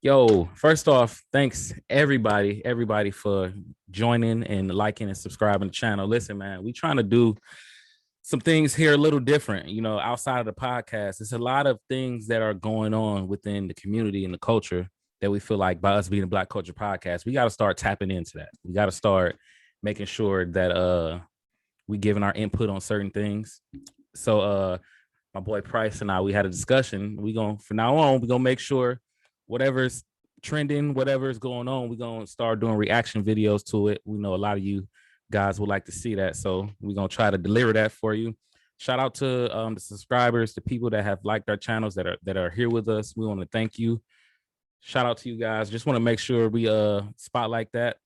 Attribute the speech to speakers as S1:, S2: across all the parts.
S1: Yo, first off, thanks everybody for joining and liking and subscribing to the channel. Listen, man, we trying to do some things here a little different, outside of the podcast. There's a lot of things that are going on within the community and the culture that we feel like by us being a Black Culture Podcast, we got to start tapping into that. We got to start making sure that we giving our input on certain things. So my boy Price and I, we had a discussion. We going from now on, we're gonna make sure whatever's trending, whatever's going on, we're gonna start doing reaction videos to it. We know a lot of you guys would like to see that, so we're gonna try to deliver that for you. Shout out to the subscribers, the people that have liked our channels that are here with us. We want to thank you. Shout out to you guys. Just want to make sure we spotlight that.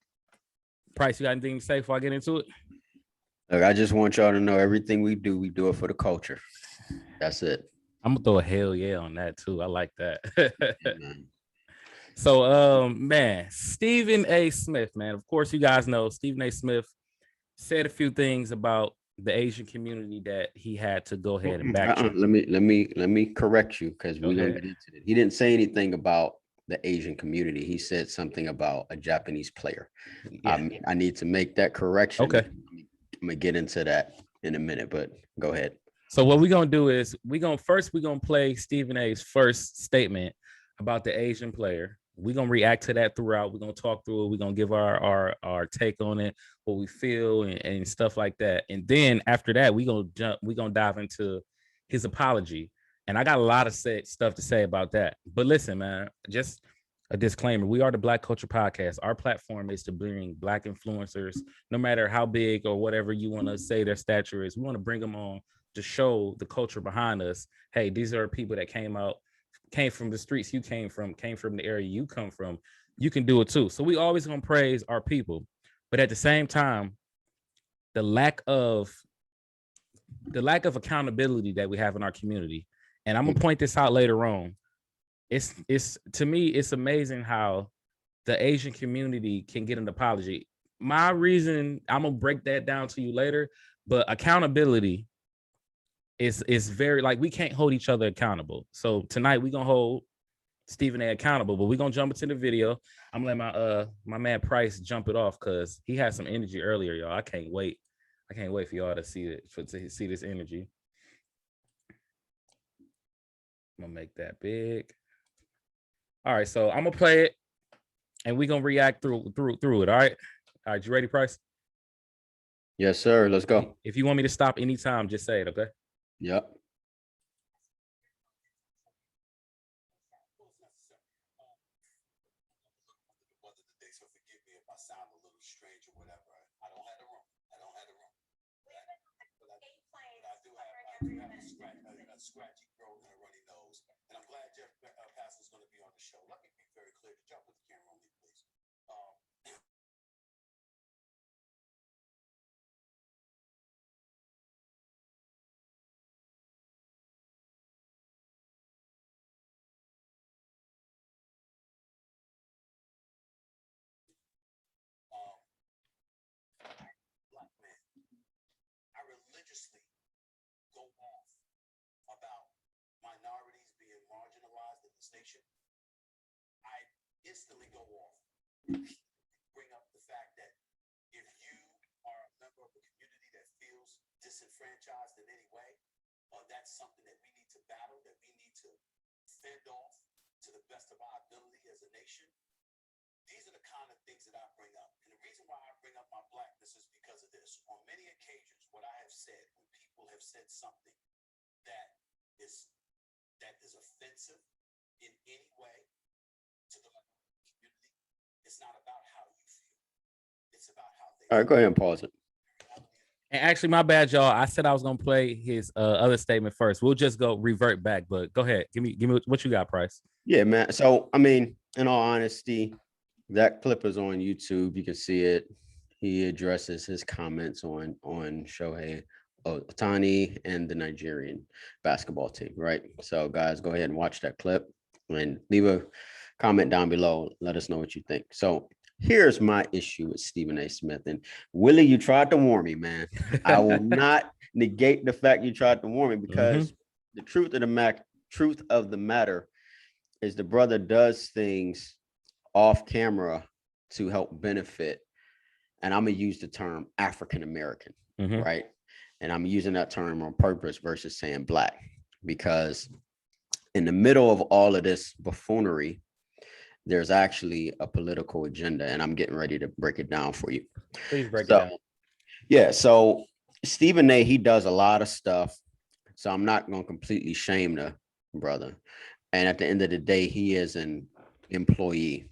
S1: Price, you got anything to say before I get into it?
S2: Look, I just want y'all to know everything we do it for the culture. That's it.
S1: I'm gonna throw a hell yeah on that too. I like that. So, man, Stephen A. Smith, man. Of course, you guys know Stephen A. Smith said a few things about the Asian community that he had to go ahead and backtrack.
S2: Let me correct you because we're gonna get into it. He didn't say anything about the Asian community. He said something about a Japanese player. Yeah. I need to make that correction.
S1: Okay.
S2: I'm gonna get into that in a minute, but go ahead.
S1: So what we're gonna do is we're gonna play Stephen A.'s first statement about the Asian player. We're gonna react to that throughout. We're gonna talk through it. We're gonna give our take on it, what we feel and stuff like that. And then after that, we're gonna dive into his apology. And I got a lot of stuff to say about that. But listen, man, just a disclaimer. We are the Black Culture Podcast. Our platform is to bring Black influencers, no matter how big or whatever you want to say their stature is. We want to bring them on to show the culture behind us. Hey, these are people that came from the streets you came from the area you come from. You can do it too. So we always gonna praise our people, but at the same time, the lack of accountability that we have in our community, and I'm gonna point this out later on. It's to me, it's amazing how the Asian community can get an apology. My reason, I'm gonna break that down to you later, but accountability is very, like, we can't hold each other accountable. So tonight we're gonna hold Stephen A accountable, but we're gonna jump into the video. I'm gonna let my man Price jump it off because he had some energy earlier, y'all. I can't wait for y'all to see it, to see this energy. I'm gonna make that big. All right, so I'm gonna play it and we're gonna react through it. All right, you ready, Price?
S2: Yes, sir. Let's go.
S1: If you want me to stop anytime, just say it. Okay.
S2: Yep.
S3: Scratchy throat and a runny nose. And I'm glad Jeff Passel's going to be on the show. Let me be very clear. Could y'all put the camera on me, please? Black man, I religiously go off about minorities being marginalized in this nation. I instantly go off, bring up the fact that if you are a member of a community that feels disenfranchised in any way, that's something that we need to battle, that we need to fend off to the best of our ability as a nation. These are the kind of things that I bring up. And the reason why I bring up my blackness is because of this. On many occasions, what I have said, when people have said something that is offensive in any way to the community, it's not about how you feel. It's about how they.
S2: All right, go ahead and pause it.
S1: And actually, my bad, y'all. I said I was gonna play his other statement first. We'll just go revert back, but go ahead. Give me what you got, Price.
S2: Yeah, man. So I mean, in all honesty, that clip is on YouTube. You can see it. He addresses his comments on Shohei Ohtani and the Nigerian basketball team, right? So guys, go ahead and watch that clip and leave a comment down below. Let us know what you think. So here's my issue with Stephen A. Smith. And Willie, you tried to warn me, man. I will not negate the fact you tried to warn me because the truth of the matter is the brother does things off camera to help benefit, and I'm gonna use the term African American, right? And I'm using that term on purpose versus saying black, because in the middle of all of this buffoonery, there's actually a political agenda, and I'm getting ready to break it down for you.
S1: Please break it down.
S2: Yeah, so Stephen A, he does a lot of stuff, so I'm not going to completely shame the brother. And at the end of the day, he is an employee.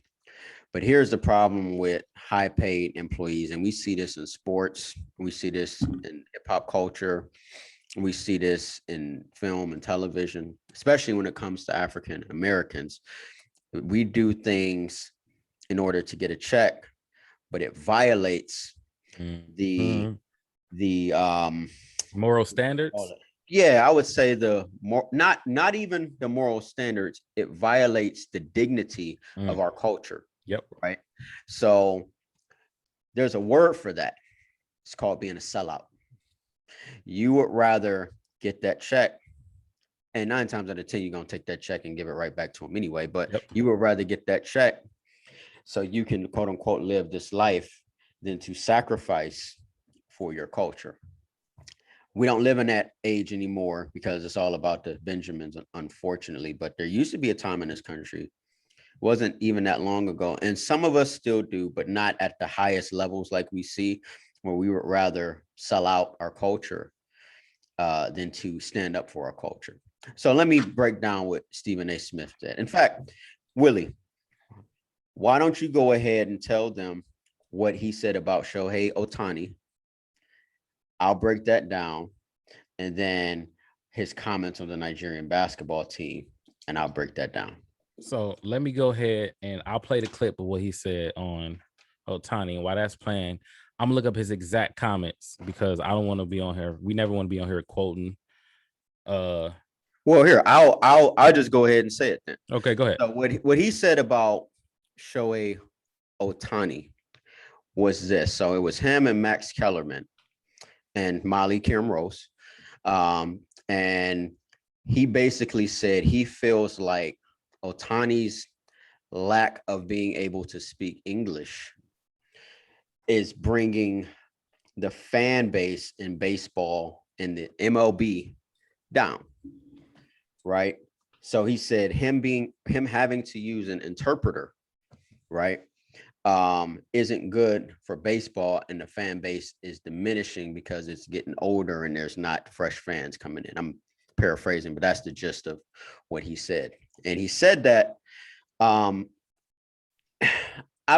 S2: But here's the problem with high paid employees, and we see this in sports, we see this in hip hop culture, we see this in film and television, especially when it comes to African Americans. We do things in order to get a check, but it violates the
S1: moral standards.
S2: Yeah, I would say the more not even the moral standards. It violates the dignity of our culture.
S1: Yep.
S2: Right. So there's a word for that. It's called being a sellout. You would rather get that check, and 9 times out of 10, you're going to take that check and give it right back to them anyway. But you would rather get that check so you can, quote unquote, live this life than to sacrifice for your culture. We don't live in that age anymore because it's all about the Benjamins, unfortunately. But there used to be a time in this country, wasn't even that long ago, and some of us still do, but not at the highest levels like we see, where we would rather sell out our culture than to stand up for our culture. So let me break down what Stephen A. Smith did. In fact, Willie, why don't you go ahead and tell them what he said about Shohei Ohtani? I'll break that down, and then his comments on the Nigerian basketball team, and I'll break that down.
S1: So let me go ahead and I'll play the clip of what he said on Ohtani, and while that's playing, I'm gonna look up his exact comments because I don't want to be on here. We never want to be on here quoting.
S2: Well, here I'll just go ahead and say it then.
S1: Okay, go ahead.
S2: So what he said about Shohei Ohtani was this. So it was him and Max Kellerman and Molly Kim Rose. And he basically said he feels like Ohtani's lack of being able to speak English is bringing the fan base in baseball and the MLB down, right? So he said him having to use an interpreter, right, isn't good for baseball, and the fan base is diminishing because it's getting older and there's not fresh fans coming in. I'm paraphrasing, but that's the gist of what he said. And he said that I've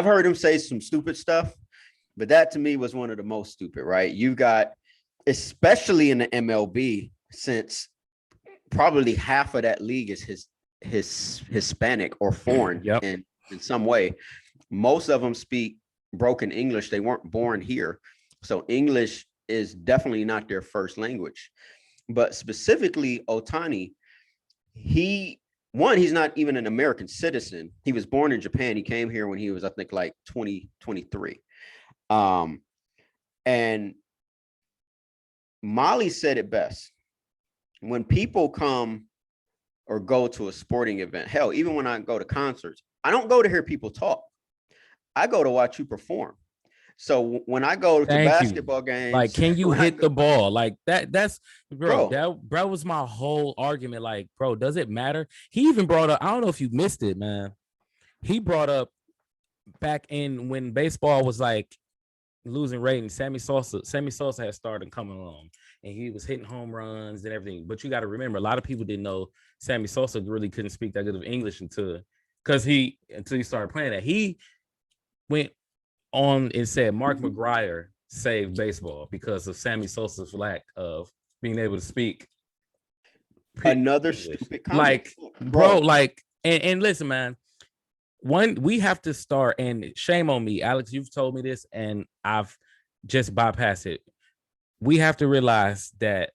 S2: heard him say some stupid stuff, but that to me was one of the most stupid, right? You've got, especially in the MLB, since probably half of that league is his Hispanic or foreign in some way. Most of them speak broken English. They weren't born here. So English is definitely not their first language. But specifically Ohtani, he's not even an American citizen. He was born in Japan. He came here when he was, I think, like 23. And Molly said it best. When people come or go to a sporting event, hell, even when I go to concerts, I don't go to hear people talk. I go to watch you perform. So when I go to basketball games,
S1: like, can you hit the ball? Like that's bro, that was my whole argument. Like, bro, does it matter? He even brought up, I don't know if you missed it, man. He brought up back in when baseball was like losing ratings, Sammy Sosa had started coming along and he was hitting home runs and everything. But you got to remember, a lot of people didn't know Sammy Sosa really couldn't speak that good of English until he started playing that. He went on and said Mark McGwire saved baseball because of Sammy Sosa's lack of being able to speak.
S2: Another
S1: English.
S2: Stupid comment.
S1: Like, bro, like, and listen, man, we have to start, and shame on me, Alex, you've told me this and I've just bypassed it. We have to realize that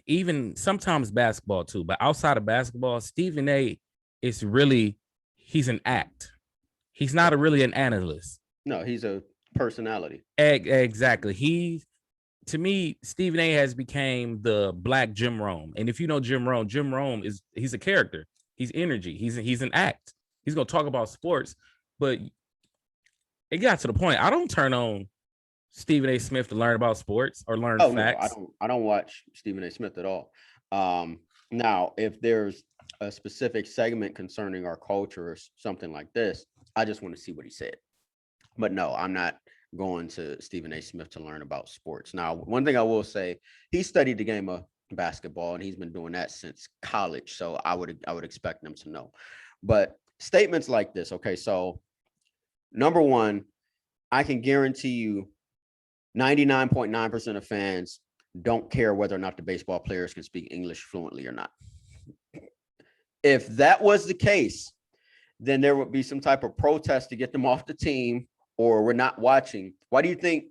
S1: even sometimes basketball too, but outside of basketball, Stephen A is really, he's an act. He's not really an analyst.
S2: No, he's a personality.
S1: Exactly. To me, Stephen A has became the black Jim Rome. And if you know Jim Rome he's a character. He's energy. He's an act. He's gonna talk about sports, but it got to the point. I don't turn on Stephen A. Smith to learn about sports or learn facts.
S2: No, I don't watch Stephen A. Smith at all. Now, if there's a specific segment concerning our culture or something like this, I just want to see what he said. But no, I'm not going to Stephen A. Smith to learn about sports. Now, one thing I will say, he studied the game of basketball and he's been doing that since college. So I would expect them to know. But statements like this, okay, so number one, I can guarantee you 99.9% of fans don't care whether or not the baseball players can speak English fluently or not. If that was the case, then there would be some type of protest to get them off the team, or we're not watching. Why do you think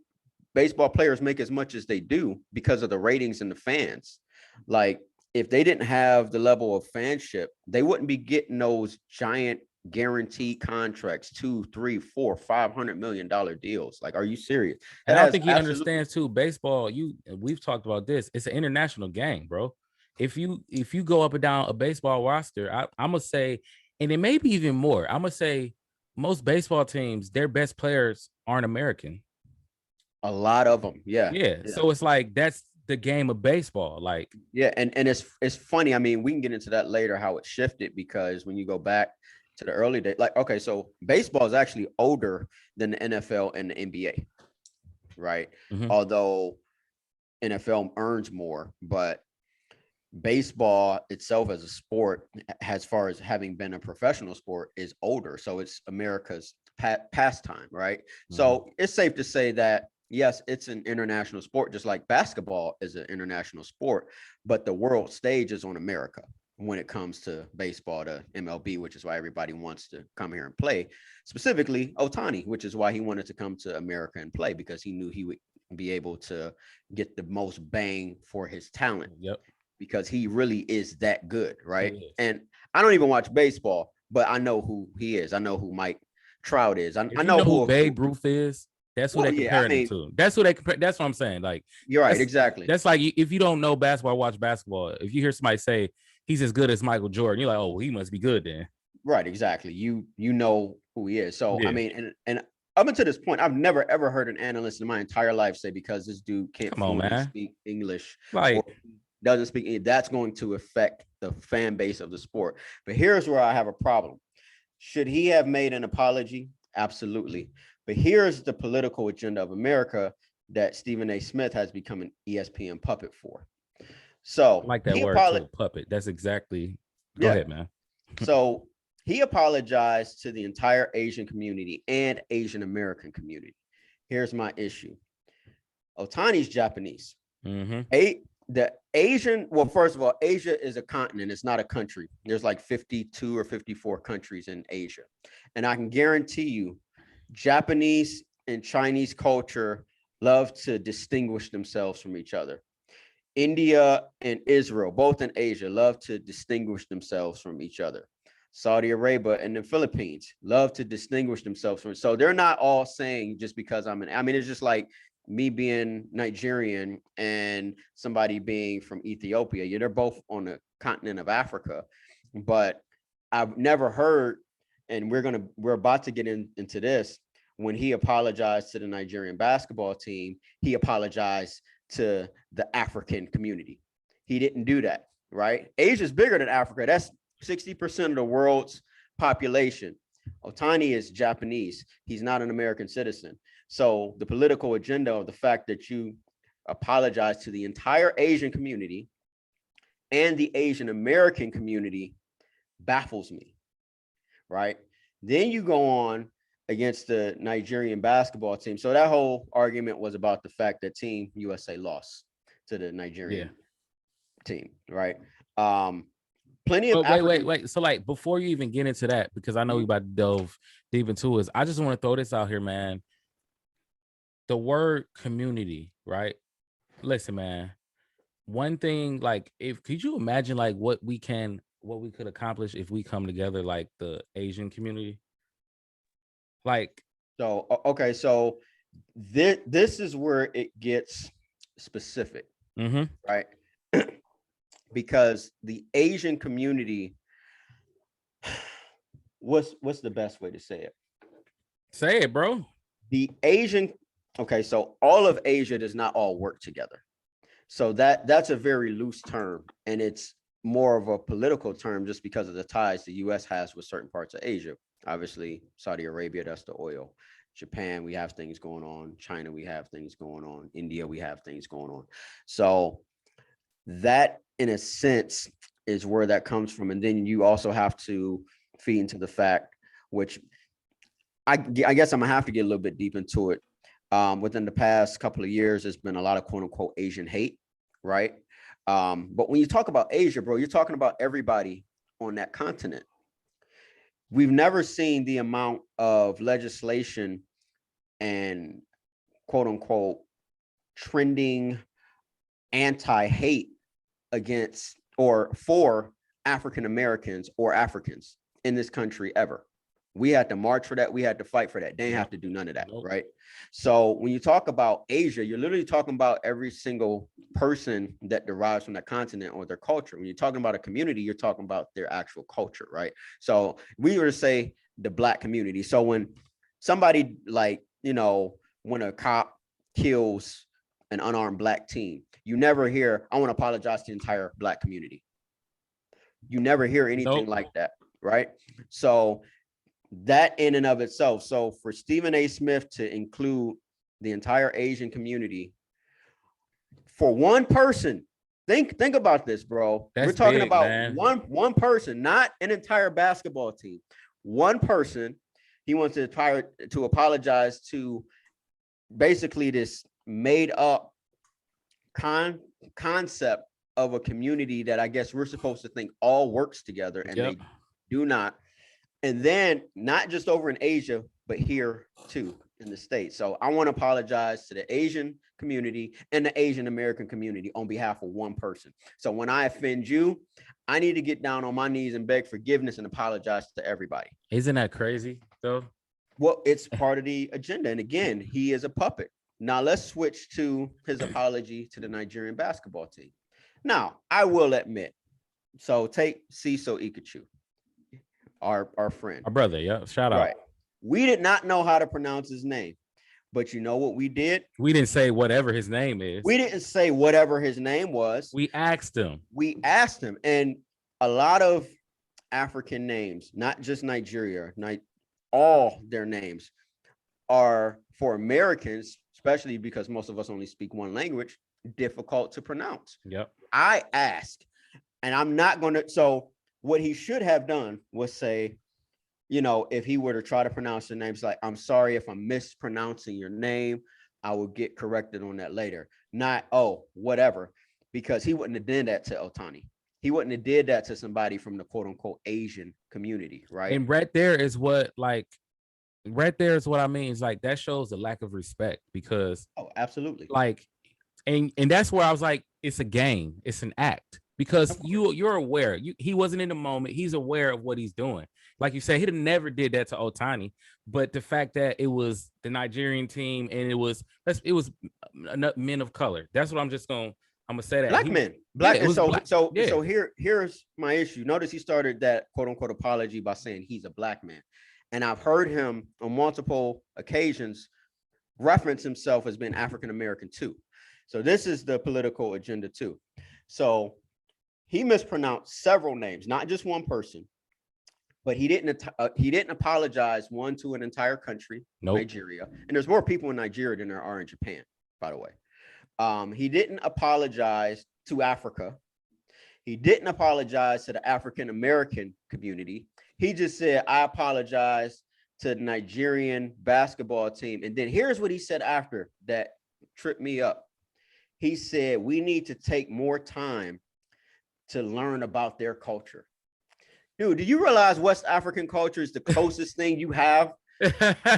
S2: baseball players make as much as they do? Because of the ratings and the fans. Like, if they didn't have the level of fanship, they wouldn't be getting those giant guaranteed contracts, $200, $300, $400, $500 million deals. Like, are you serious?
S1: And I think he understands too. Baseball, we've talked about this. It's an international game, bro. If you go up and down a baseball roster, I'm gonna say, and it may be even more. I'm gonna say most baseball teams, their best players aren't American.
S2: A lot of them, yeah.
S1: So it's like that's the game of baseball. Like,
S2: yeah, and it's funny. I mean, we can get into that later how it shifted, because when you go back to the early days, like, okay, so baseball is actually older than the NFL and the NBA, right? Mm-hmm. Although NFL earns more, but baseball itself as a sport, as far as having been a professional sport, is older. So it's America's pastime, right? Mm-hmm. So it's safe to say that, yes, it's an international sport, just like basketball is an international sport, but the world stage is on America when it comes to baseball, to MLB, which is why everybody wants to come here and play. Specifically Ohtani, which is why he wanted to come to America and play, because he knew he would be able to get the most bang for his talent.
S1: Yep.
S2: Because he really is that good, right? And I don't even watch baseball, but I know who he is. I know who Mike Trout is. I know
S1: who Babe Ruth is. That's who they compare him to. That's who they compare. That's what I'm saying. Like,
S2: you're right, exactly.
S1: That's like, if you don't know basketball, watch basketball. If you hear somebody say he's as good as Michael Jordan, you're like, oh, well, he must be good then.
S2: Right, exactly. You know who he is. So, yeah. I mean, and up until this point, I've never ever heard an analyst in my entire life say, because this dude can't speak English,
S1: like,
S2: or doesn't speak English, that's going to affect the fan base of the sport. But here's where I have a problem. Should he have made an apology? Absolutely. But here's the political agenda of America that Stephen A. Smith has become an ESPN puppet for. So
S1: I like that word too, puppet. That's exactly. Go ahead, man.
S2: So he apologized to the entire Asian community and Asian American community. Here's my issue. Ohtani's Japanese.
S1: Mm-hmm.
S2: The Asian, well, first of all, Asia is a continent. It's not a country. There's like 52 or 54 countries in Asia. And I can guarantee you, Japanese and Chinese culture love to distinguish themselves from each other. India and Israel, both in Asia, love to distinguish themselves from each other. Saudi Arabia and the Philippines love to distinguish themselves from. So they're not all saying just because I mean, it's just like me being Nigerian and somebody being from Ethiopia. Yeah, they're both on the continent of Africa, but I've never heard, and we're about to get into this, when he apologized to the Nigerian basketball team, he apologized to the African community. He didn't do that, right? Asia's bigger than Africa. That's 60% of the world's population. Ohtani is Japanese. He's not an American citizen. So the political agenda of the fact that you apologize to the entire Asian community and the Asian American community baffles me, right? Then you go on against the Nigerian basketball team. So that whole argument was about the fact that Team USA lost to the Nigerian team, right? Plenty of
S1: wait. So, like, before you even get into that, because I know we about to delve deep into it, I just want to throw this out here, man. The word community, right? Listen, man. One thing, like, could you imagine like what we could accomplish if we come together, like the Asian community? Like,
S2: so okay, so this is where it gets specific, right? Because the Asian community, what's the best way to say it?
S1: Say it, bro.
S2: The Asian, okay, so all of Asia does not all work together. So that's a very loose term, and it's more of a political term just because of the ties the US has with certain parts of Asia. Obviously, Saudi Arabia, that's the oil. Japan, we have things going on. China, we have things going on. India, we have things going on. So that, in a sense, is where that comes from. And then you also have to feed into the fact, which I guess I'm gonna have to get a little bit deep into it. Within the past couple of years, there's been a lot of quote unquote Asian hate, right? But when you talk about Asia, bro, you're talking about everybody on that continent. We've never seen the amount of legislation and quote unquote trending anti-hate against or for African Americans or Africans in this country ever. We had to march for that. We had to fight for that. They didn't have to do none of that, right? So when you talk about Asia, you're literally talking about every single person that derives from that continent or their culture. When you're talking about a community, you're talking about their actual culture, right? So we were to say the Black community. So when somebody like, when a cop kills an unarmed Black teen, you never hear, I want to apologize to the entire Black community. You never hear anything like that, right? So that in and of itself. So for Stephen A. Smith to include the entire Asian community for one person, think about this, bro. We're talking
S1: big,
S2: about
S1: man.
S2: one person, not an entire basketball team. One person. He wants to apologize to basically this made up concept of a community that I guess we're supposed to think all works together, and they do not. And then not just over in Asia, but here too in the States. So I want to apologize to the Asian community and the Asian American community on behalf of one person. So when I offend you, I need to get down on my knees and beg forgiveness and apologize to everybody.
S1: Isn't that crazy though?
S2: Well, it's part of the agenda. And again, he is a puppet. Now let's switch to his apology to the Nigerian basketball team. Now, I will admit, so take Ciso Ikachu. Our friend,
S1: our brother, shout out.
S2: Right. We did not know how to pronounce his name, but you know what we did?
S1: We didn't say whatever his name is.
S2: We didn't say whatever his name was.
S1: We asked him.
S2: And a lot of African names, not just Nigeria, all their names are for Americans, especially because most of us only speak one language, difficult to pronounce.
S1: Yep.
S2: I asked, and I'm not going to, so what he should have done was say, if he were to try to pronounce the names, like, I'm sorry if I'm mispronouncing your name, I will get corrected on that later. Not, whatever, because he wouldn't have done that to Ohtani. He wouldn't have did that to somebody from the quote unquote Asian community, right?
S1: And right there is what I mean. It's like that shows a lack of respect because
S2: absolutely.
S1: Like, and that's where I was like, it's a game, it's an act. Because you're aware, he wasn't in the moment. He's aware of what he's doing. Like you said, he never did that to Ohtani. But the fact that it was the Nigerian team and it was men of color. That's what I'm gonna say that
S2: Black men. So here's my issue. Notice he started that quote unquote apology by saying he's a Black man, and I've heard him on multiple occasions reference himself as being African American too. So this is the political agenda too. So he mispronounced several names, not just one person, but he didn't apologize to an entire country, Nigeria. And there's more people in Nigeria than there are in Japan, by the way. He didn't apologize to Africa. He didn't apologize to the African American community. He just said, I apologize to the Nigerian basketball team. And then here's what he said after that tripped me up. He said, we need to take more time to learn about their culture. Dude, do you realize West African culture is the closest thing you have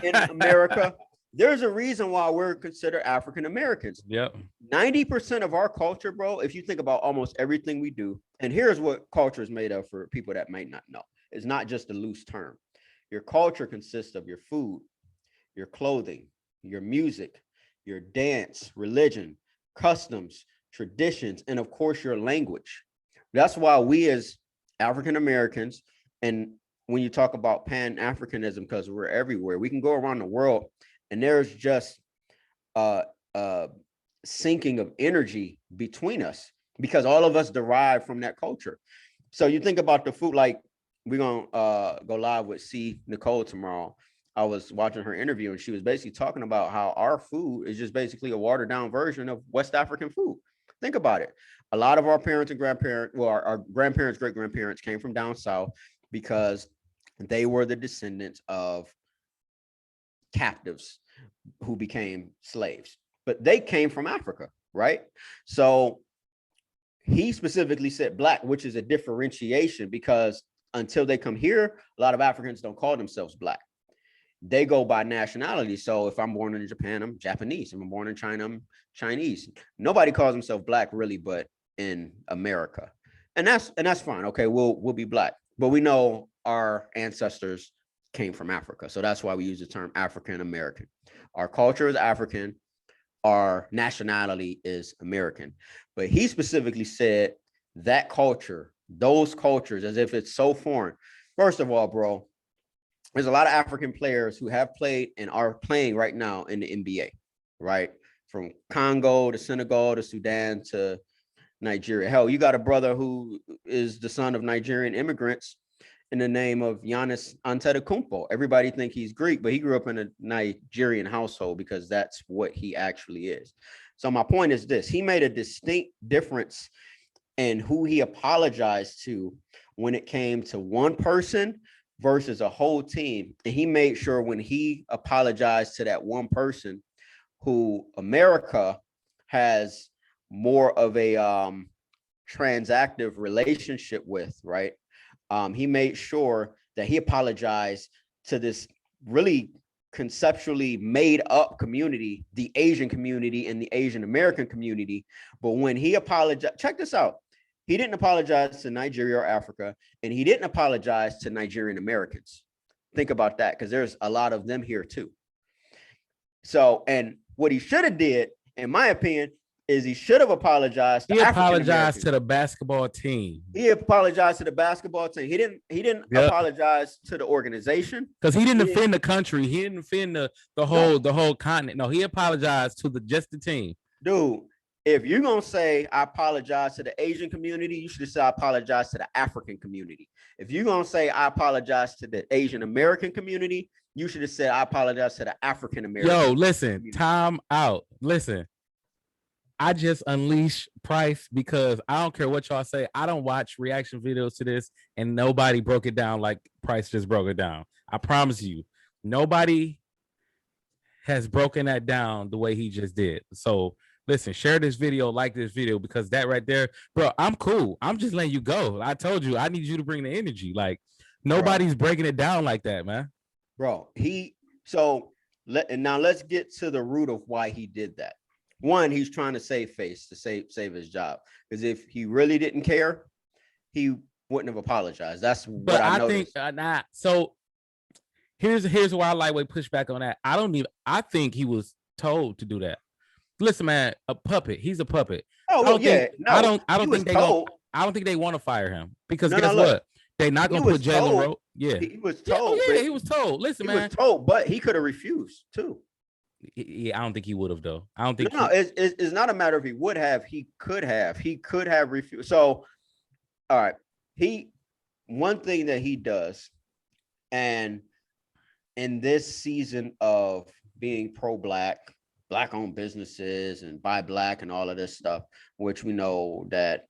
S2: in America? There's a reason why we're considered African Americans.
S1: Yep.
S2: 90% of our culture, bro, if you think about almost everything we do, and here's what culture is made of for people that might not know. It's not just a loose term. Your culture consists of your food, your clothing, your music, your dance, religion, customs, traditions, and of course, your language. That's why we as African Americans and when you talk about Pan-Africanism, because we're everywhere, we can go around the world and there's just sinking of energy between us because all of us derive from that culture. So you think about the food, like we're gonna go live with C. Nicole tomorrow. I was watching her interview and she was basically talking about how our food is just basically a watered down version of West African food. Think about it. A lot of our parents and grandparents, well, our grandparents, great grandparents came from down south because they were the descendants of captives who became slaves, but they came from Africa, right? So he specifically said black, which is a differentiation because until they come here, a lot of Africans don't call themselves black. They go by nationality. So if I'm born in Japan, I'm Japanese. If I'm born in China, I'm Chinese. Nobody calls himself black really, but in America. And that's fine. Okay, we'll be black. But we know our ancestors came from Africa. So that's why we use the term African American. Our culture is African. Our nationality is American. But he specifically said that culture, those cultures, as if it's so foreign. First of all, bro, there's a lot of African players who have played and are playing right now in the NBA, right? From Congo to Senegal to Sudan to Nigeria. Hell, you got a brother who is the son of Nigerian immigrants in the name of Giannis Antetokounmpo. Everybody think he's Greek, but he grew up in a Nigerian household because that's what he actually is. So my point is this: he made a distinct difference in who he apologized to when it came to one person versus a whole team. And he made sure when he apologized to that one person who America has more of a transactive relationship with, right? He made sure that he apologized to this really conceptually made up community, the Asian community and the Asian American community. But when he apologized, check this out. He didn't apologize to Nigeria or Africa, and he didn't apologize to Nigerian Americans. Think about that, because there's a lot of them here too. So, and what he should have did, in my opinion, is he should have apologized.
S1: He apologized to the basketball team.
S2: He apologized to the basketball team. He didn't apologize to the organization
S1: because he didn't offend the country. He didn't offend the whole continent. No, he apologized to just the team.
S2: Dude, if you're gonna say I apologize to the Asian community, you should have said I apologize to the African community. If you're gonna say I apologize to the Asian American community, you should have said I apologize to the African American.
S1: Yo, listen, community. Time out. Listen. I just unleash Price because I don't care what y'all say. I don't watch reaction videos to this and nobody broke it down like Price just broke it down. I promise you, nobody has broken that down the way he just did. So listen, share this video, like this video, because that right there, bro, I'm cool. I'm just letting you go. I told you, I need you to bring the energy. Like nobody's breaking it down like that, man.
S2: Bro, now let's get to the root of why he did that. One, he's trying to save face, to save his job. Because if he really didn't care, he wouldn't have apologized. That's what I noticed.
S1: Think so here's why I lightweight push back on that. I think he was told to do that. Listen, man, a puppet. He's a puppet.
S2: Oh, yeah.
S1: I don't think they want to fire him because guess what? They're not gonna put Jalen Rose. Yeah,
S2: he was told.
S1: Yeah, he was told. Listen, man,
S2: he was told, but he could have refused too.
S1: Yeah, I don't think he would have though. I don't think.
S2: No, it's not a matter of he would have. He could have. He could have refused. So, all right. One thing that he does, and in this season of being pro-black, black-owned businesses, and buy black, and all of this stuff, which we know that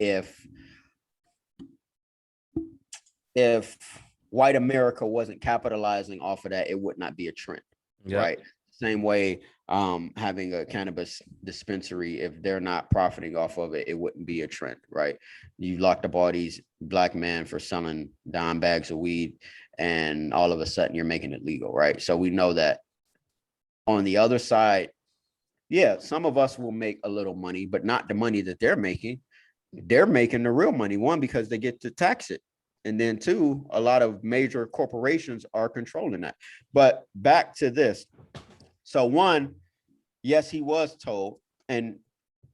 S2: if white America wasn't capitalizing off of that, it would not be a trend. Yep. Right. Same way having a cannabis dispensary, if they're not profiting off of it, it wouldn't be a trend. Right. You locked up all these black men for selling dime bags of weed and all of a sudden you're making it legal. Right. So we know that on the other side, yeah, some of us will make a little money, but not the money that they're making. They're making the real money. One, because they get to tax it. And then two, a lot of major corporations are controlling that. But back to this. So one, yes, he was told, and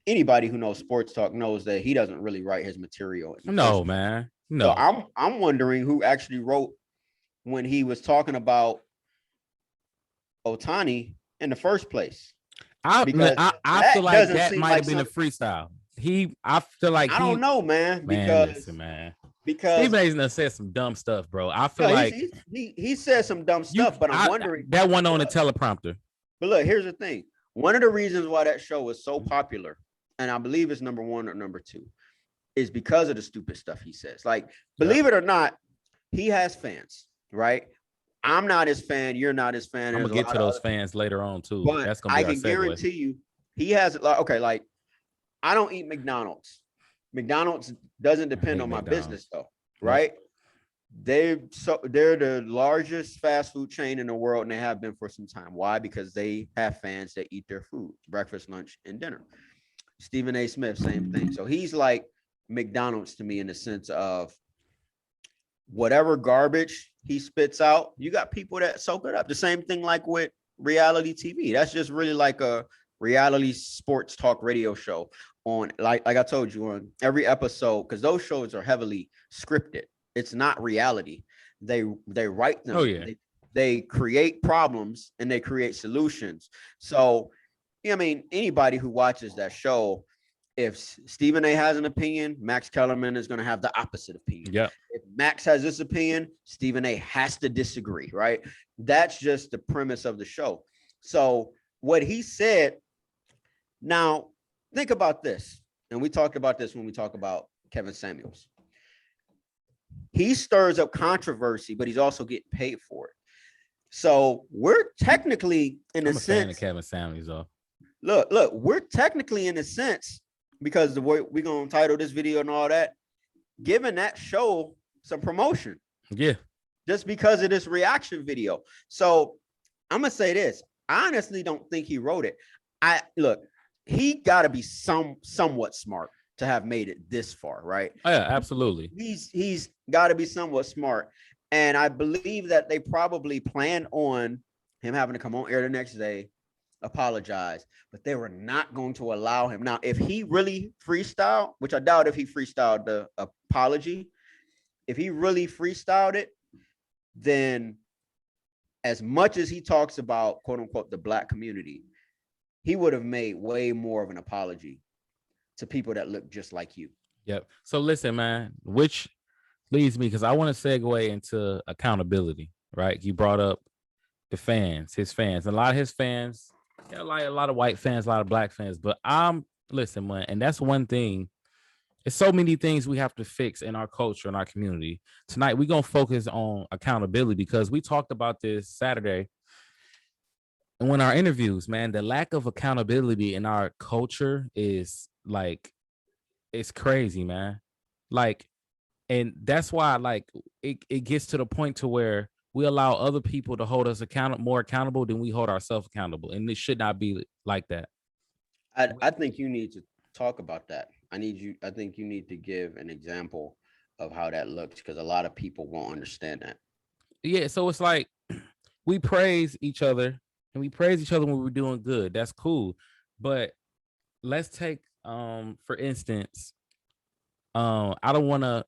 S2: anybody who knows sports talk knows that he doesn't really write his material.
S1: No, man.
S2: So
S1: No,
S2: I'm wondering who actually wrote when he was talking about Ohtani in the first place, because
S1: I feel
S2: that
S1: like
S2: doesn't
S1: that
S2: seem
S1: might
S2: like
S1: have been a
S2: something.
S1: freestyle. I feel like
S2: I don't know, man,
S1: man, listen, man.
S2: because
S1: Steve A's done said some dumb stuff, bro. I feel
S2: yeah,
S1: like
S2: he said some dumb stuff, but I'm wondering.
S1: that one on the
S2: Look,
S1: teleprompter.
S2: but look, here's the thing. One of the reasons why that show was so popular, and I believe it's number one or number two, is because of the stupid stuff he says. Like, believe it or not, he has fans, right? I'm not his fan. You're not his fan.
S1: I'm
S2: There's
S1: gonna
S2: a
S1: get
S2: lot
S1: to
S2: of
S1: those
S2: other people,
S1: fans later on too.
S2: but
S1: That's gonna be
S2: I
S1: our
S2: can
S1: segue.
S2: guarantee you, he has okay. Like, I don't eat McDonald's. McDonald's doesn't
S1: I
S2: depend
S1: hate
S2: on my business
S1: McDonald's.
S2: though,
S1: Nope.
S2: right? They're the largest fast food chain in the world, and they have been for some time. Why? Because they have fans that eat their food, breakfast, lunch, and dinner. Stephen A. Smith, same thing. So he's like McDonald's to me in the sense of whatever garbage he spits out, you got people that soak it up. The same thing like with reality TV. That's just really like a reality sports talk radio show on, like I told you, on every episode, because those shows are heavily scripted. It's not reality. They write them.
S1: Oh yeah.
S2: They create problems and they create solutions. So, I mean, anybody who watches that show, if Stephen A has an opinion, Max Kellerman is going to have the opposite opinion.
S1: Yep.
S2: If Max has this opinion, Stephen A has to disagree, right? That's just the premise of the show. So what he said, now think about this. And we talked about this when we talk about Kevin Samuels. He stirs up controversy, but he's also getting paid for it. So we're technically, in a sense,
S1: fan of Kevin Samuels, though.
S2: Look, we're technically, in a sense, because the way we're gonna title this video and all that, giving that show some promotion.
S1: Yeah.
S2: Just because of this reaction video. So I'm gonna say this. I honestly don't think he wrote it. He gotta be somewhat smart to have made it this far, right?
S1: Oh, yeah, absolutely.
S2: He's gotta be somewhat smart. And I believe that they probably planned on him having to come on air the next day, apologize, but they were not going to allow him. Now, if he really freestyled, which I doubt if he freestyled the apology, if he really freestyled it, then as much as he talks about, quote unquote, the Black community, he would have made way more of an apology to people that look just like you.
S1: Yep. So listen, man, which leads me, because I want to segue into accountability, right? You brought up the fans, his fans. A lot of his fans, like a lot of white fans, a lot of black fans. But listen, man, and that's one thing. It's so many things we have to fix in our culture, in our community. Tonight, we're going to focus on accountability, because we talked about this Saturday. And when our interviews, man, the lack of accountability in our culture is like, it's crazy, man. Like, and that's why, like, it gets to the point to where we allow other people to hold us more accountable than we hold ourselves accountable. And it should not be like that.
S2: I think you need to talk about that. I think you need to give an example of how that looks, because a lot of people won't understand that.
S1: Yeah, so it's like we praise each other, and we praise each other when we're doing good. That's cool. But let's take for instance, I don't want to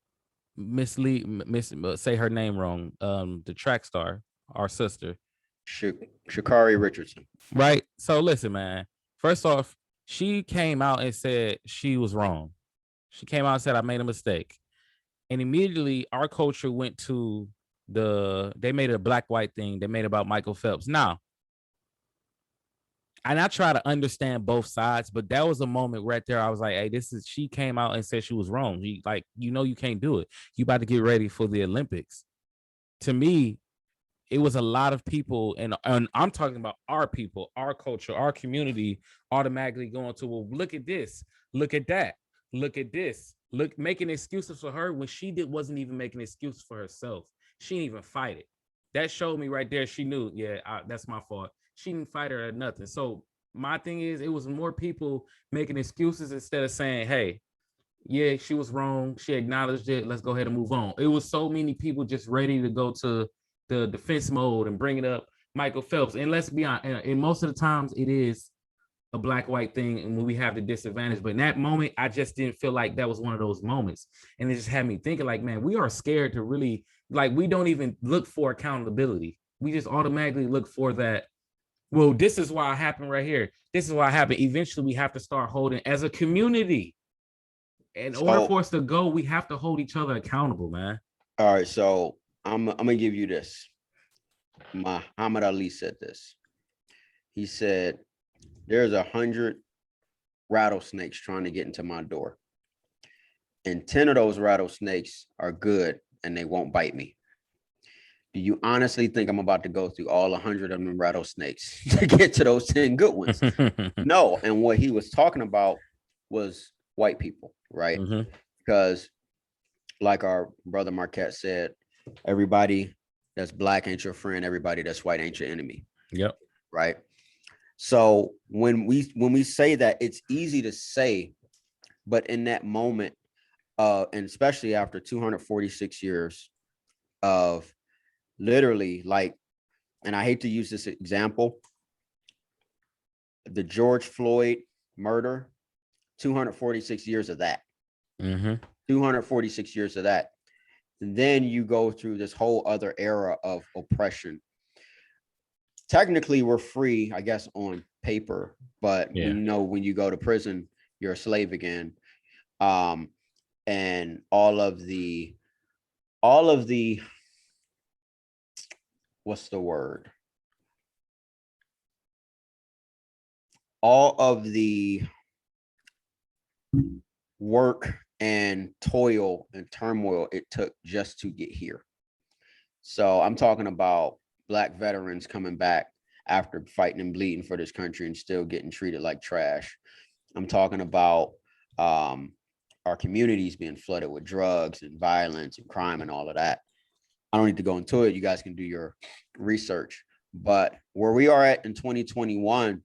S1: say her name wrong. The track star, our sister,
S2: Sha'Carri Richardson.
S1: right? So listen, man. First off, she came out and said she was wrong. She came out and said, I made a mistake. And immediately our culture went to they made it a black-white thing. They made it about Michael Phelps. Now, and I try to understand both sides, but that was a moment right there. I was like, hey, she came out and said she was wrong. You can't do it. You about to get ready for the Olympics. To me, it was a lot of people, and I'm talking about our people, our culture, our community, automatically going to, well, look at this, look at that, look at this, making excuses for her when she wasn't even making excuses for herself. She didn't even fight it. That showed me right there. She knew, that's my fault. She didn't fight her or nothing. So my thing is, it was more people making excuses instead of saying, hey, yeah, she was wrong. She acknowledged it. Let's go ahead and move on. It was so many people just ready to go to the defense mode and bring it up Michael Phelps. And let's be honest, and most of the times it is a black white thing and when we have the disadvantage. But in that moment, I just didn't feel like that was one of those moments. And it just had me thinking like, man, we are scared to really, like, we don't even look for accountability. We just automatically look for that. Well, this is why it happened right here. This is why it happened. Eventually, we have to start holding as a community. In order for us to go, we have to hold each other accountable, man.
S2: All right, so I'm gonna give you this. Muhammad Ali said this. He said, "There's 100 rattlesnakes trying to get into my door, and 10 of those rattlesnakes are good and they won't bite me. Do you honestly think I'm about to go through all 100 of them rattlesnakes to get to those 10 good ones?" No. And what he was talking about was white people, right?
S1: Mm-hmm.
S2: Because like our brother Marquette said, everybody that's black ain't your friend. Everybody that's white ain't your enemy.
S1: Yep.
S2: Right. So when we say that, it's easy to say, but in that moment, and especially after 246 years of literally, like, and I hate to use this example, the George Floyd murder, 246 years of that.
S1: Mm-hmm.
S2: 246 years of that. Then you go through this whole other era of oppression. Technically, we're free, I guess, on paper, but
S1: Yeah.
S2: when you go to prison, you're a slave again. And all of the what's the word? All of the work and toil and turmoil it took just to get here. So I'm talking about Black veterans coming back after fighting and bleeding for this country and still getting treated like trash. I'm talking about our communities being flooded with drugs and violence and crime and all of that. I don't need to go into it. You guys can do your research. But where we are at in 2021,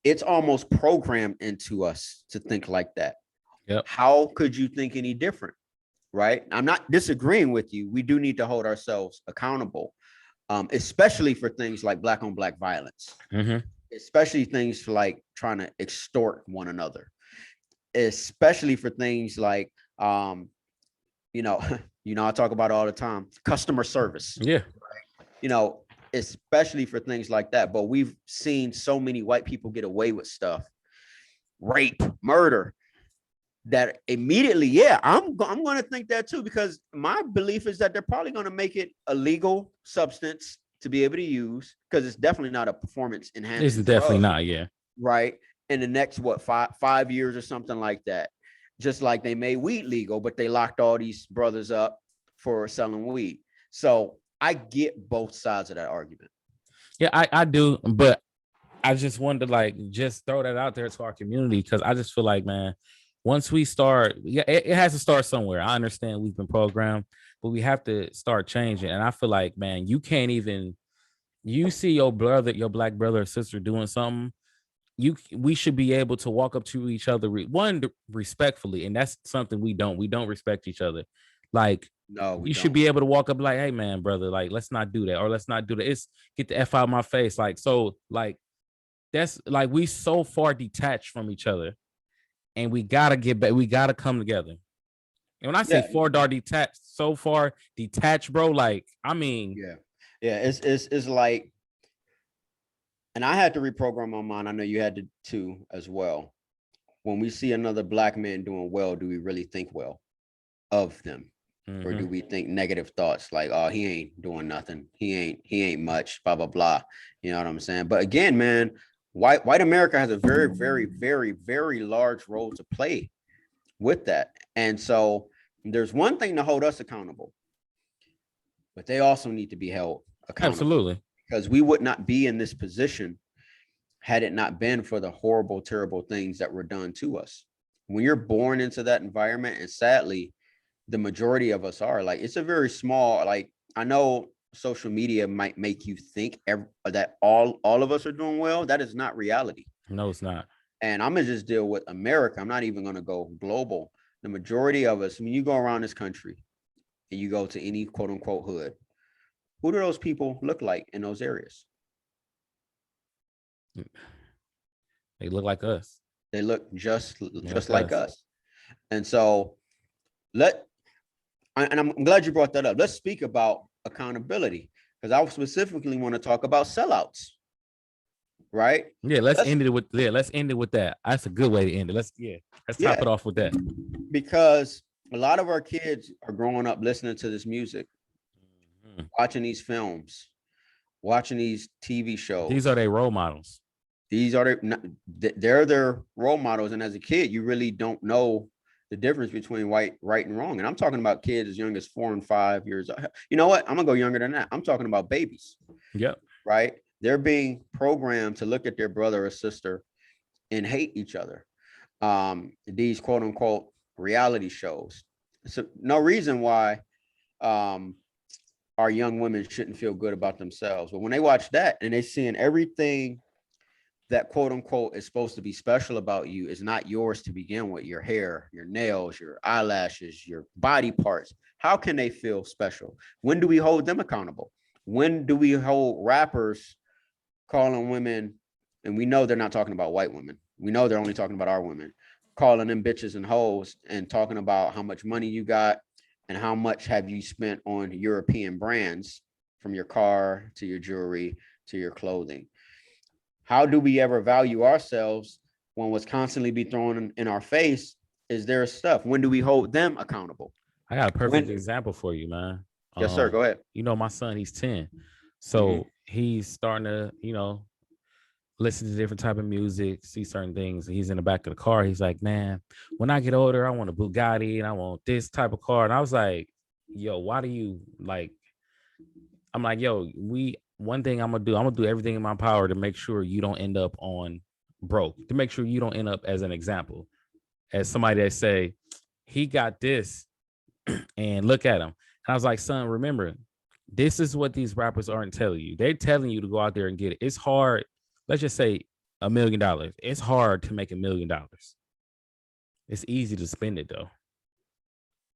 S2: it's almost programmed into us to think like that.
S1: Yep.
S2: How could you think any different? Right? I'm not disagreeing with you. We do need to hold ourselves accountable, especially for things like black on black violence, especially things like trying to extort one another, especially for things like, I talk about all the time, customer service.
S1: Yeah.
S2: Especially for things like that. But we've seen so many white people get away with stuff, rape, murder, that immediately, yeah, I'm going to think that too, because my belief is that they're probably going to make it a legal substance to be able to use, because it's definitely not a performance enhancing.
S1: It's definitely not, yeah.
S2: Right. In the next, five years or something like that. Just like they made weed legal, but they locked all these brothers up for selling weed. So I get both sides of that argument.
S1: Yeah, I do, but I just wanted to just throw that out there to our community, because I just feel like, man, once we start, it has to start somewhere. I understand we've been programmed, but we have to start changing. And I feel like, man, you see your black brother or sister doing something, we should be able to walk up to each other, respectfully. And that's something we don't respect each other. Like,
S2: no,
S1: you should be able to walk up like, hey man, brother, like, let's not do that, or let's not do that. It's get the F out of my face. Like, so like, that's like, we so far detached from each other. And we gotta get back. We gotta come together. And when I say so far detached, bro, like, I mean,
S2: yeah, it's like, and I had to reprogram my mind. I know you had to too as well. When we see another black man doing well, do we really think well of them, or do we think negative thoughts like, oh, he ain't doing nothing, he ain't much, blah blah blah? You know what I'm saying? But again, man, white America has a very, very, very, very large role to play with that. And so there's one thing to hold us accountable, but they also need to be held accountable.
S1: Absolutely.
S2: Because we would not be in this position had it not been for the horrible, terrible things that were done to us. When you're born into that environment, and sadly, the majority of us are, like, it's a very small, like, I know social media might make you think that all of us are doing well. That is not reality.
S1: No, it's not.
S2: And I'm gonna just deal with America. I'm not even gonna go global. The majority of us, when you go around this country and you go to any quote unquote hood, who do those people look like in those areas?
S1: They look like us.
S2: They look just
S1: Like
S2: like
S1: us.
S2: us. And so I'm glad you brought that up. Let's speak about accountability, because I specifically want to talk about sellouts, right?
S1: Yeah, let's end it with that. That's a good way to end it. Let's top it off with that.
S2: Because a lot of our kids are growing up listening to this music, watching these films, watching these TV shows.
S1: These are their role models.
S2: They're their role models. And as a kid, you really don't know the difference between right and wrong. And I'm talking about kids as young as 4 and 5 years old. You know what? I'm gonna go younger than that. I'm talking about babies.
S1: Yep.
S2: Right. They're being programmed to look at their brother or sister and hate each other. These quote unquote reality shows. So no reason why our young women shouldn't feel good about themselves. But when they watch that and they're seeing everything that quote unquote is supposed to be special about you is not yours to begin with, your hair, your nails, your eyelashes, your body parts, how can they feel special? When do we hold them accountable? When do we hold rappers calling women, and we know they're not talking about white women, we know they're only talking about our women, calling them bitches and hoes and talking about how much money you got and how much have you spent on European brands, from your car to your jewelry to your clothing? How do we ever value ourselves when what's constantly be thrown in our face is their stuff? When do we hold them accountable?
S1: I got a perfect example for you, man.
S2: Yes, sir. Go ahead.
S1: You know, my son, he's 10. So he's starting to, listen to different type of music, see certain things. He's in the back of the car. He's like, man, when I get older, I want a Bugatti and I want this type of car. And I was like, yo, why do you like, I'm like, yo, one thing I'm gonna do everything in my power to make sure you don't end up on broke, to make sure you don't end up as an example, as somebody that say, he got this and look at him. And I was like, son, remember, this is what these rappers aren't telling you. They're telling you to go out there and get it. It's hard. Let's just say $1 million. It's hard to make $1 million. It's easy to spend it though.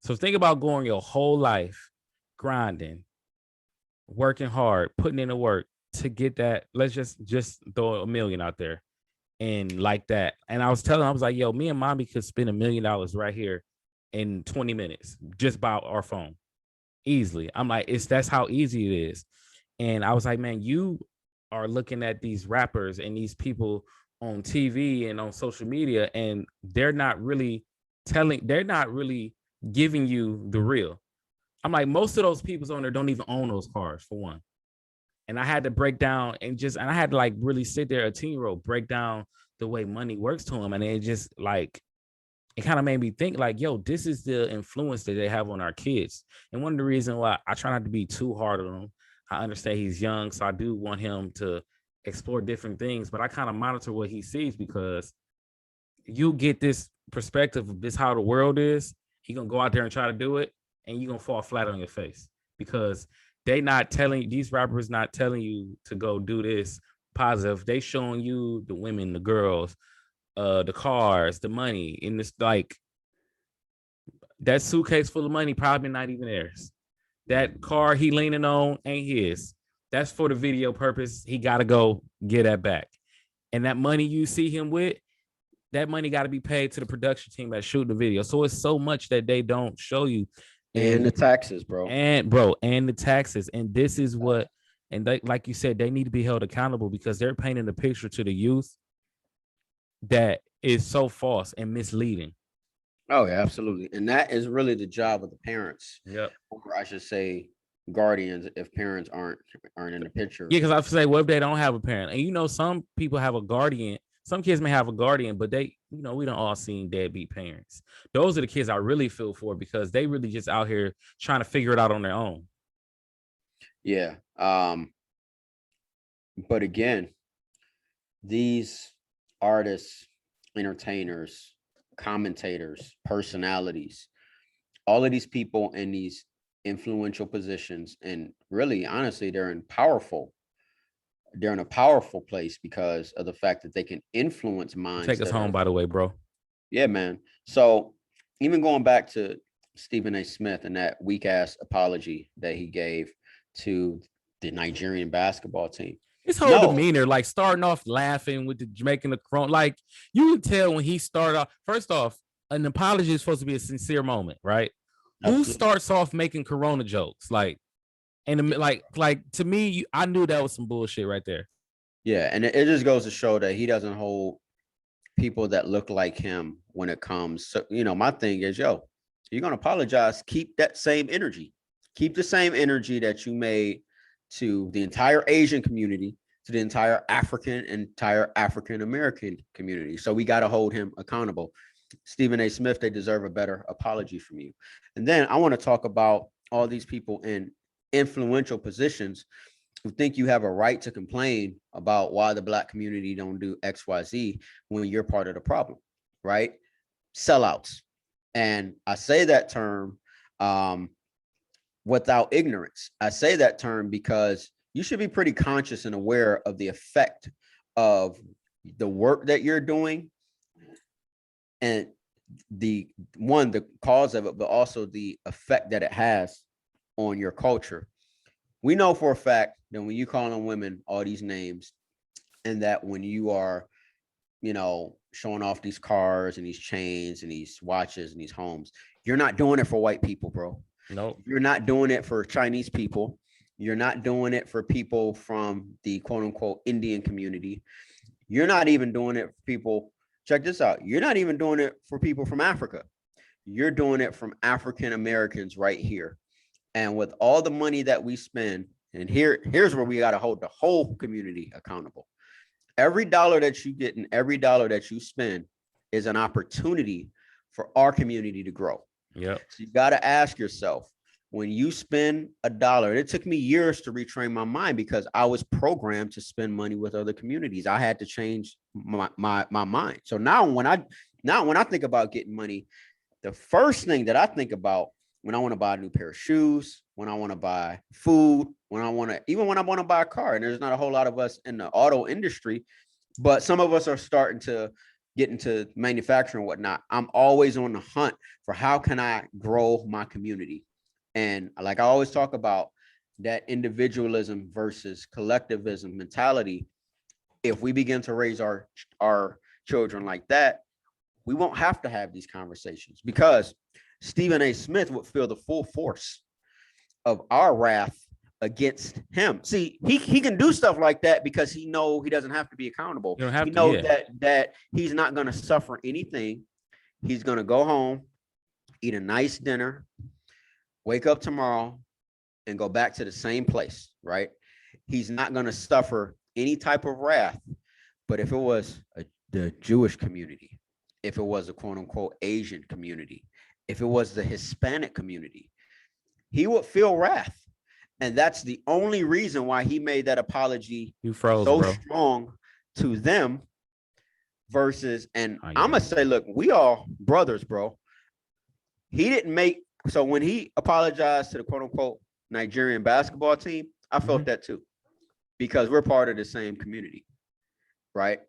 S1: So think about going your whole life grinding, working hard, putting in the work to get that. Let's just throw $1 million out there and like that. And I was like, yo, me and mommy could spend $1 million right here in 20 minutes just by our phone easily. I'm like, that's how easy it is. And I was like, man, you are looking at these rappers and these people on TV and on social media, and they're not really giving you the real. I'm like, most of those people on there don't even own those cars, for one. And I had to break down and I had to like really sit there, a 10-year-old, break down the way money works to them. And it just like, it kind of made me think like, yo, this is the influence that they have on our kids. And one of the reasons why I try not to be too hard on him, I understand he's young, so I do want him to explore different things, but I kind of monitor what he sees, because you get this perspective of this how the world is. He gonna go out there and try to do it, and you're gonna fall flat on your face, because these rappers not telling you to go do this positive. They showing you the women, the girls, the cars, the money, and it's like that suitcase full of money probably not even theirs. That car he leaning on ain't his. That's for the video purpose. He got to go get that back. And that money you see him with, that money got to be paid to the production team that shoot the video. So it's so much that they don't show you.
S2: And the taxes, bro.
S1: And the taxes. And this is what, and they, like you said, they need to be held accountable, because they're painting a picture to the youth that is so false and misleading.
S2: Oh, yeah, absolutely. And that is really the job of the parents.
S1: Yep.
S2: Or I should say guardians, if parents aren't in the picture.
S1: Yeah, because I say, what if they don't have a parent? And some people have a guardian. Some kids may have a guardian, but they, we don't all seen deadbeat parents. Those are the kids I really feel for, because they really just out here trying to figure it out on their own.
S2: Yeah. But again, these artists, entertainers, commentators, personalities, all of these people in these influential positions, and really, honestly, they're in a powerful place because of the fact that they can influence minds.
S1: Take us home, by the way, bro.
S2: Yeah, man. So even going back to Stephen A. Smith and that weak ass apology that he gave to the Nigerian basketball team,
S1: his whole demeanor, like starting off laughing with the Jamaican Corona, like you can tell when he started off. First off, an apology is supposed to be a sincere moment, right? Absolutely. Who starts off making Corona jokes, like, and like to me, I knew that was some bullshit right there.
S2: Yeah, and it just goes to show that he doesn't hold people that look like him when it comes. So, my thing is, you're gonna apologize. Keep that same energy. Keep the same energy that you made to the entire Asian community, to the entire African American community. So we got to hold him accountable. Stephen A. Smith, they deserve a better apology from you. And then I want to talk about all these people in influential positions who think you have a right to complain about why the Black community don't do XYZ when you're part of the problem, right? Sellouts. And I say that term without ignorance. I say that term because you should be pretty conscious and aware of the effect of the work that you're doing and the cause of it, but also the effect that it has on your culture. We know for a fact that when you call on women all these names, and that when you are, showing off these cars and these chains and these watches and these homes, you're not doing it for white people, bro.
S1: No,
S2: you're not doing it for Chinese people. You're not doing it for people from the quote unquote Indian community. You're not even doing it for people. Check this out. You're not even doing it for people from Africa. You're doing it from African Americans right here. And with all the money that we spend, and here's where we got to hold the whole community accountable. Every dollar that you get and every dollar that you spend is an opportunity for our community to grow.
S1: Yep.
S2: So you got to ask yourself, when you spend $1, it took me years to retrain my mind because I was programmed to spend money with other communities. I had to change my mind. So now when I think about getting money, the first thing that I think about when I want to buy a new pair of shoes, when I want to buy food, when I want to buy a car, and there's not a whole lot of us in the auto industry, but some of us are starting to get into manufacturing and whatnot. I'm always on the hunt for how can I grow my community. And like I always talk about, that individualism versus collectivism mentality. If we begin to raise our children like that, we won't have to have these conversations, because Stephen A. Smith would feel the full force of our wrath against him. See, he can do stuff like that because he knows he doesn't have to be accountable. He knows that he's not going to suffer anything. He's going to go home, eat a nice dinner, wake up tomorrow, and go back to the same place, right? He's not going to suffer any type of wrath. But if it was the Jewish community, if it was a quote unquote Asian community, if it was the Hispanic community, he would feel wrath. And that's the only reason why he made that apology strong to them versus, and I'm going to say, look, we all brothers, bro. He didn't make, so when he apologized to the quote unquote Nigerian basketball team, I felt that too, because we're part of the same community, right?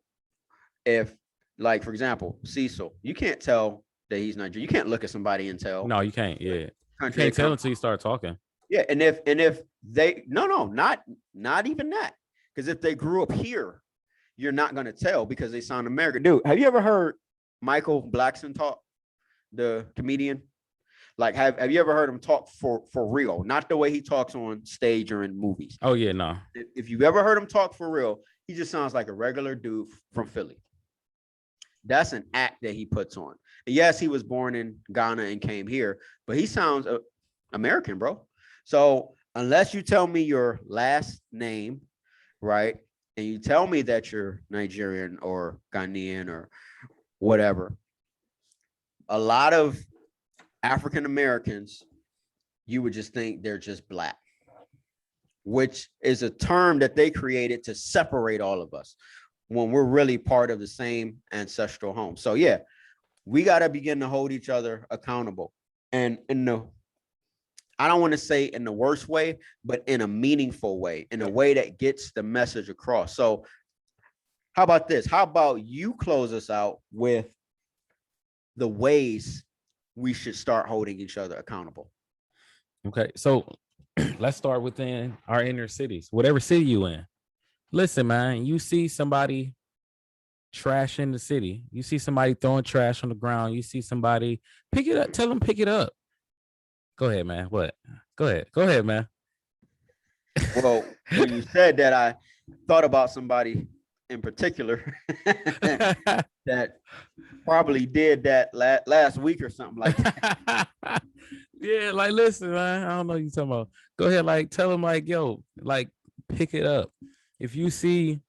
S2: If, like, for example, Cecil, you can't tell that he's Nigerian. You can't look at somebody and tell.
S1: No, you can't. Yeah. You can't tell until you start talking.
S2: Yeah. And if they, not even that. Because if they grew up here, you're not going to tell because they sound American. Dude, have you ever heard Michael Blackson talk, the comedian? Like, have you ever heard him talk for real? Not the way he talks on stage or in movies.
S1: Oh, yeah, no.
S2: If you've ever heard him talk for real, he just sounds like a regular dude from Philly. That's an act that he puts on. And yes, he was born in Ghana and came here, but he sounds American, bro. So unless you tell me your last name, right, and you tell me that you're Nigerian or Ghanaian or whatever, a lot of African Americans, you would just think they're just Black, which is a term that they created to separate all of us when we're really part of the same ancestral home. So yeah, we got to begin to hold each other accountable. And I don't want to say in the worst way, but in a meaningful way, in a way that gets the message across. So how about this? How about you close us out with the ways we should start holding each other accountable?
S1: Okay, so let's start within our inner cities, whatever city you in. Listen, man, you see somebody trash in the city. You see somebody throwing trash on the ground. You see somebody pick it up. Tell them pick it up. Go ahead, man. What? Go ahead. Go ahead, man.
S2: Well, when you said that, I thought about somebody in particular that probably did that last week or something like that.
S1: Yeah, like listen, man. I don't know what you talking about. Go ahead, like tell them, like, yo, like pick it up. If you see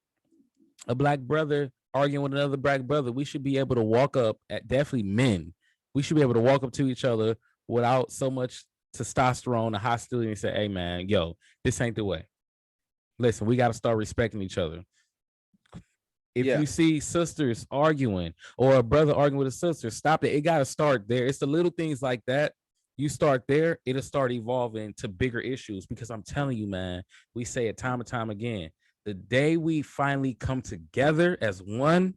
S1: a black brother arguing with another black brother, we should be able to walk up at definitely men. We should be able to walk up to each other without so much testosterone and hostility and say, hey man, yo, this ain't the way. Listen, we got to start respecting each other. If
S2: Yeah.
S1: you see sisters arguing or a brother arguing with a sister, stop it. It got to start there. It's the little things like that. You start there, it'll start evolving to bigger issues because I'm telling you, man, we say it time and time again. The day we finally come together as one,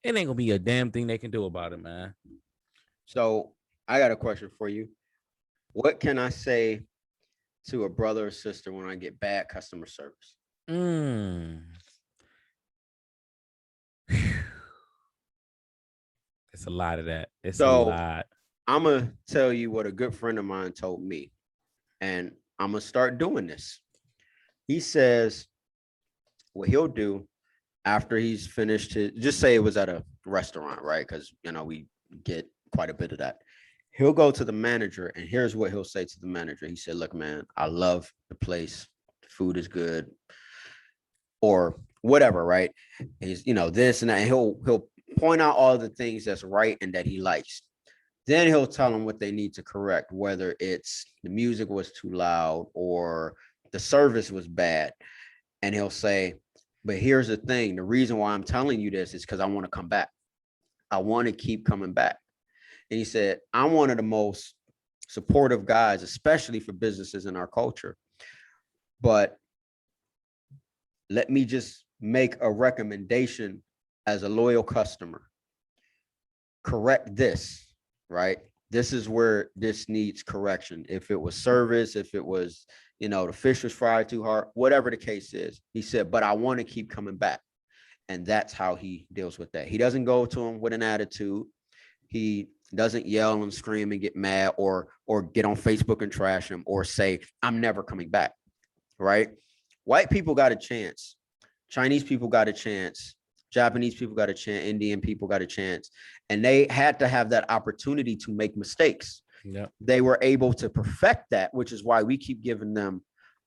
S1: it ain't gonna be a damn thing they can do about it, man.
S2: So I got a question for you. What can I say to a brother or sister when I get bad customer service?
S1: It's a lot of that. It's a
S2: So
S1: lot.
S2: I'm gonna tell you what a good friend of mine told me, and I'm gonna start doing this. He says what he'll do after he's finished his, just say it was at a restaurant, right? Because we get quite a bit of that. He'll go to the manager, and here's what he'll say to the manager. He said, "Look, man, I love the place. The food is good, or whatever, right? He's this and that. And he'll point out all the things that's right and that he likes. Then he'll tell them what they need to correct, whether it's the music was too loud or the service was bad. And he'll say, but here's the thing. The reason why I'm telling you this is because I want to come back. I want to keep coming back." And he said, "I'm one of the most supportive guys, especially for businesses in our culture. But let me just make a recommendation as a loyal customer. Correct this, right? This is where this needs correction. If it was service, if it was, the fish was fried too hard, whatever the case is." He said, "But I want to keep coming back." And that's how he deals with that. He doesn't go to him with an attitude. He doesn't yell and scream and get mad or get on Facebook and trash him or say, "I'm never coming back." Right? White people got a chance. Chinese people got a chance. Japanese people got a chance. Indian people got a chance. And they had to have that opportunity to make mistakes.
S1: Yeah.
S2: They were able to perfect that, which is why we keep giving them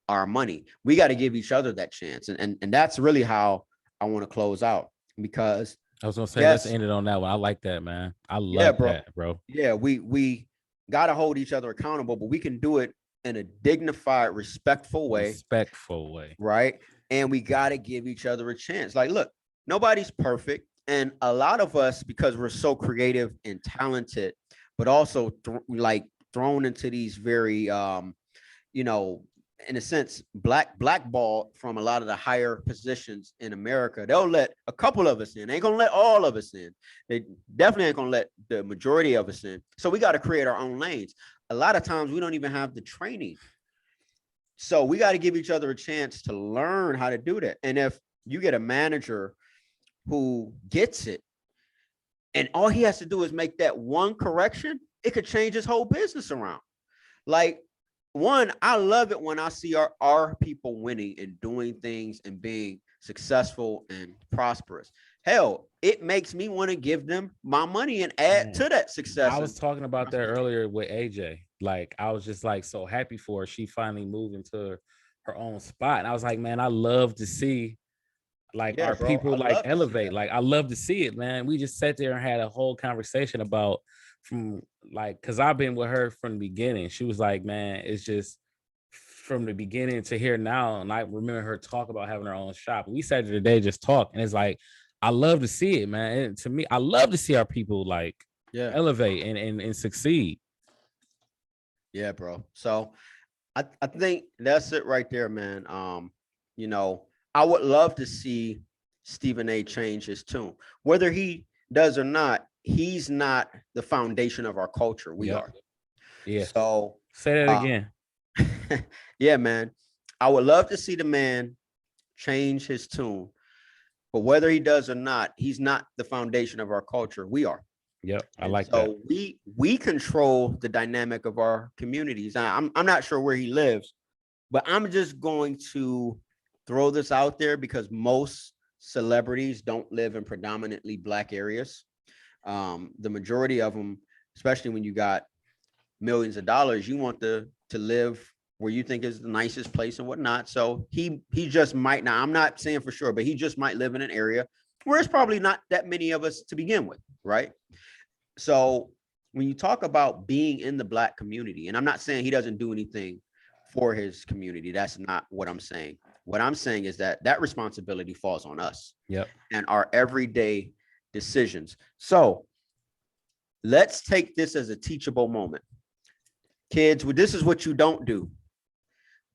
S2: our money. We got to give each other that chance. And that's really how I want to close out, because
S1: I was gonna say,
S2: yes,
S1: let's end it on that one. I like that, man. I
S2: yeah,
S1: love
S2: bro.
S1: that, bro.
S2: Yeah, we got to hold each other accountable, but we can do it in a dignified, respectful way.
S1: Respectful way.
S2: Right. And we got to give each other a chance. Like, look, nobody's perfect. And a lot of us, because we're so creative and talented, but also thrown into these very, in a sense, blackballed from a lot of the higher positions in America. They'll let a couple of us in. They ain't gonna let all of us in. They definitely ain't gonna let the majority of us in. So we got to create our own lanes. A lot of times we don't even have the training. So we got to give each other a chance to learn how to do that. And if you get a manager who gets it, and all he has to do is make that one correction, it could change his whole business around. Like, I love it when I see our people winning and doing things and being successful and prosperous. Hell, it makes me want to give them my money and add to that success.
S1: I was talking about that earlier with AJ. Like, I was just like so happy for her. She finally moved into her own spot. And I was like, man, I love to see our people elevate. Like, I love to see it, man. We just sat there and had a whole conversation about because I've been with her from the beginning. She was like, man, it's just from the beginning to here now. And I remember her talk about having her own shop. We sat there today just talk, and it's like, I love to see it, man. And to me, I love to see our people elevate and succeed.
S2: Yeah, bro. So I think that's it right there, man. I would love to see Stephen A change his tune. Whether he does or not, he's not the foundation of our culture. We are.
S1: Yeah.
S2: So
S1: say that again.
S2: Yeah, man. I would love to see the man change his tune. But whether he does or not, he's not the foundation of our culture. We are.
S1: Yep, I
S2: And
S1: like
S2: so
S1: that.
S2: we control the dynamic of our communities. I'm not sure where he lives, but I'm just going to throw this out there because most celebrities don't live in predominantly Black areas. The majority of them, especially when you got millions of dollars, you want to live where you think is the nicest place and whatnot. So he just might not. I'm not saying for sure, but he just might live in an area where it's probably not that many of us to begin with, right? So when you talk about being in the Black community, and I'm not saying he doesn't do anything for his community, that's not what I'm saying. What I'm saying is that that responsibility falls on us.
S1: Yep.
S2: And our everyday decisions. So let's take this as a teachable moment. Kids, this is what you don't do.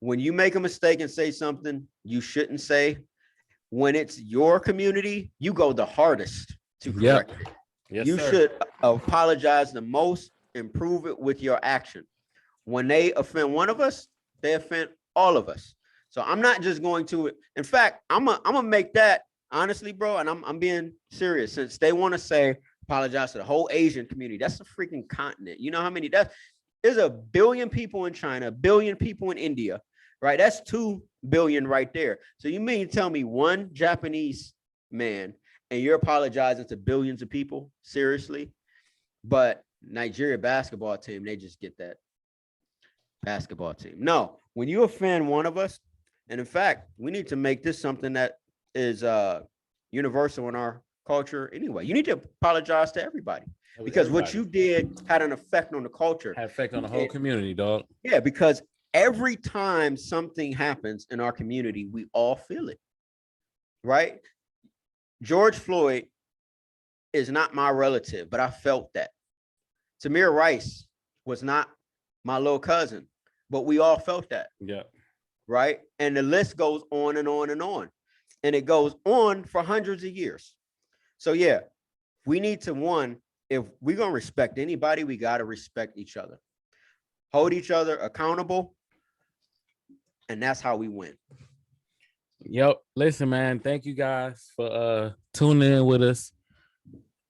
S2: When you make a mistake and say something you shouldn't say, when it's your community, you go the hardest to correct it.
S1: Yes,
S2: you
S1: sir.
S2: should apologize the most, improve it with your action. When they offend one of us, they offend all of us. So I'm not just going to, in fact, I'm gonna make that honestly, bro, and I'm being serious. Since they want to say apologize to the whole Asian community, that's a freaking continent. You know how many there's 1 billion people in China, 1 billion people in India, right? That's 2 billion right there. So you mean tell me one Japanese man and you're apologizing to billions of people? Seriously? But Nigeria basketball team, they just get that basketball team. No, when you offend one of us, and in fact, we need to make this something that is universal in our culture anyway. You need to apologize to everybody because what you did had an effect on the culture.
S1: Had effect on the whole community, dog.
S2: Yeah, because every time something happens in our community, we all feel it, right? George Floyd is not my relative, but I felt that. Tamir Rice was not my little cousin, but we all felt that.
S1: Yeah.
S2: Right. And the list goes on and on and on. And it goes on for hundreds of years. So, yeah, we need to, one, if we're going to respect anybody, we got to respect each other, hold each other accountable. And that's how we win.
S1: Yep. Listen, man, thank you guys for tuning in with us.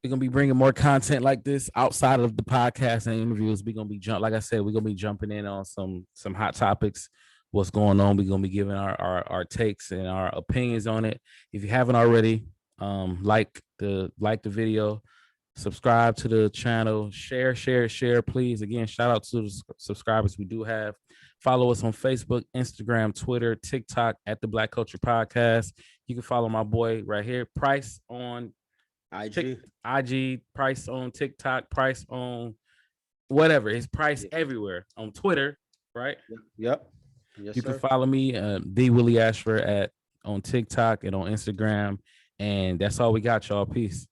S1: We're gonna be bringing more content like this outside of the podcast and interviews. We're gonna be like I said, we're gonna be jumping in on some hot topics, what's going on. We're gonna be giving our takes and our opinions on it. If you haven't already, like the video, subscribe to the channel, share, please. Again, shout out to the subscribers we do have. Follow us on Facebook, Instagram, Twitter, TikTok at the Black Culture Podcast. You can follow my boy right here, Price on IG, Price on TikTok, Price on whatever. His Price everywhere on Twitter, right?
S2: Yep. Yes,
S1: you
S2: sir.
S1: can follow me, Thee Willie Ashford on TikTok and on Instagram. And that's all we got, y'all. Peace.